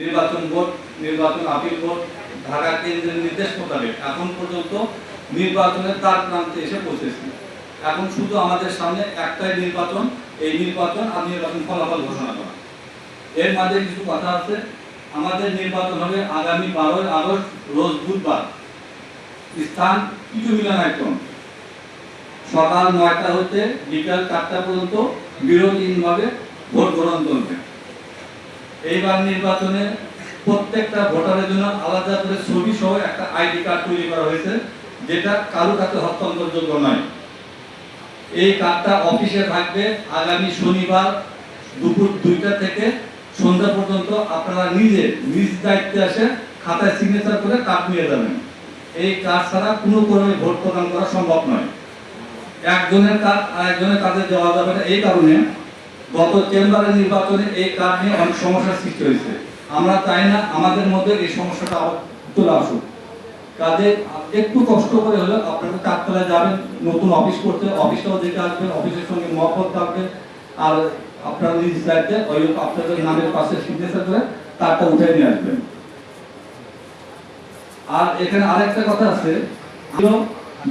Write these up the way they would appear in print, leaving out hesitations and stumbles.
নির্বাচন বোর্ড, নির্বাচন appeal board, Dhaka কেন্দ্রের নির্দেশ মোতাবেক এখন পর্যন্ত নির্বাচনের তার প্রান্তে এসে পৌঁছেছি। এখন শুধু আমাদের সামনে একটাই নির্বাচন, এই নির্বাচন আর নির্বাচন ফলাফল ঘোষণা করা। এর মাঝে কিছু কথা আছে। আমাদের নির্বাচন হবে আগামী 12 আগস্ট রোজ বুধবার। স্থান কিছু মিলনায়তন, সকাল 9টা হতে বিকাল 4টা পর্যন্ত বিরতিহীনভাবে ভোট গ্রহণ চলবে। এইবার নির্বাচনে প্রত্যেকটা ভোটারের জন্য আলাদা করে ছবি সহ একটা আইডি কার্ড তৈরি করা হয়েছে, যেটা কারো কাছে হস্তান্তরযোগ্য নয়। এই কার্ডটা অফিসে থাকবে আগামী শনিবার দুপুর 2টা থেকে সন্ধ্যা পর্যন্ত। আপনারা নিজ দায়িত্বে এসে খাতায় সিগনেচার করে কার্ড নিয়ে যাবেন। এই কার্ড ছাড়া কোনো ক্রমে ভোট প্রদান করা সম্ভব নয়। একজনের কার্ড আরেকজনের কাছে দেওয়া যাবে না। এই কারণে গত চেম্বারের নির্বাচনে এই কার্ড নিয়ে অনেক সমস্যার সৃষ্টি হয়েছে। আমরা চাই না আমাদের মধ্যে এই সমস্যাটা আবার চলে আসুক। কাজে একটু কষ্ট করে হলেও আপনারা চারতলায় যাবেন নতুন অফিস করতে, অফিসটাও দেখে আসবেন, অফিসের সঙ্গে মহব্বত থাকবে। আর আপনারা নিজ দায়িত্বে ওই আপনাদের নামের পাশে সিগনেচার করে তারটা উঠে নিয়ে আসবেন। আর এখানে আরেকটা কথা আছে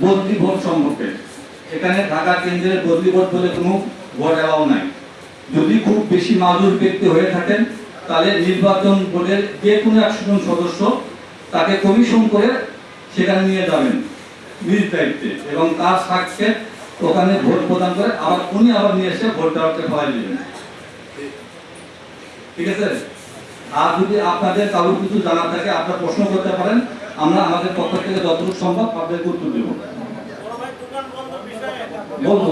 বদলি ভোট সম্পর্কে। এখানে ঢাকা কেন্দ্রের বদলি ভোট বলে কোনো ভোট এলাও নাই। যদি খুব বেশি মাজুর ব্যক্তি হয়ে থাকেন তাহলে নির্বাচন বোর্ডের যে কোনো 100 জন সদস্য তাকে কমিশন করে সেখানে নিয়ে যাবেন নিজ দায়িত্বে, এবং তার সাক্ষে ওখানে ভোট প্রদান করে আবার উনি আবার নিয়ে এসে ভোট দেওয়াকে ফলাই দিবেন। ঠিক আছে? আর যদি আপনাদের কারো কিছু জানা থাকে আপনারা প্রশ্ন করতে পারেন, আমরা আমাদের পক্ষ থেকে যতটুকু সম্ভব আপনাদেরকে উত্তর দেব। বলবো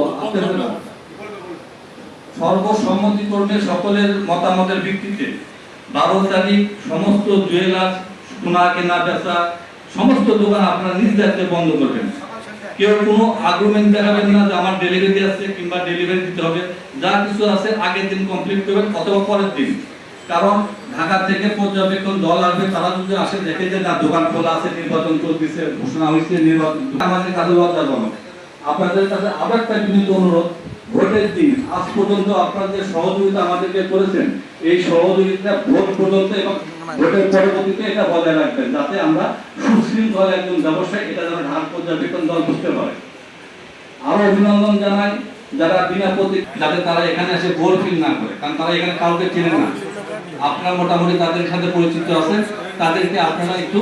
সর্বসম্মতিক্রমে সকলের মতামতের ভিত্তিতে 12 তারিখ সমস্ত জুয়েলার্স, সোনা কেনা বেচা সমস্ত দোকান আপনারা নিজ দায়িত্বে বন্ধ করবেন। কেউ কোনো আর্গুমেন্ট দেখাবেন না যে আমার ডেলিভারি আছে কিংবা ডেলিভারি দিতে হবে। যা কিছু আছে আগের দিন কমপ্লিট করবেন অথবা পরের দিন। কারণ ঢাকা থেকে পর্যবেক্ষণ দল আসবে, তারা যদি আসে দেখে যে না দোকান খোলা আছে, নির্বাচন চলতেছে, ঘোষণা হয়েছে, নির্বাচন আমাদের কাছে লজ্জাজনক। আপনাদের কাছে আবার একটা বিনীত অনুরোধ, ভোটের দিন আজ পর্যন্ত আপনারা যে সহযোগিতা আমাদেরকে করেছেন, এই সহযোগিতা ভোট পর্যন্ত এবং ভোটের পরবর্তীতে এটা বজায় রাখবেন, যাতে আমরা সুশৃঙ্খল একজন ব্যবসায়ী এটা যেন ঢাকা পর্যবেক্ষণ দল বুঝতে পারে। আরো অভিনন্দন জানাই যারা বিনা প্রতীক, যাতে তারা এখানে এসে বোর ফিল না করে, কারণ তারা এখানে কাউকে চেনে না। আপনারা মোটামুটি তাদের সাথে পরিচিত আছেন, তাদেরকে আপনারা একটু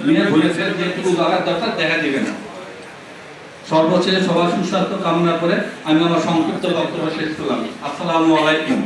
নিয়ে বলেছেন যে একটু জায়গার দরকার দেখা দেবে না। সর্বশেষ সবার সুস্বাস্থ্য কামনা করে আমি আমার সংক্ষিপ্ত বক্তব্য শেষ করলাম। আসসালামু আলাইকুম।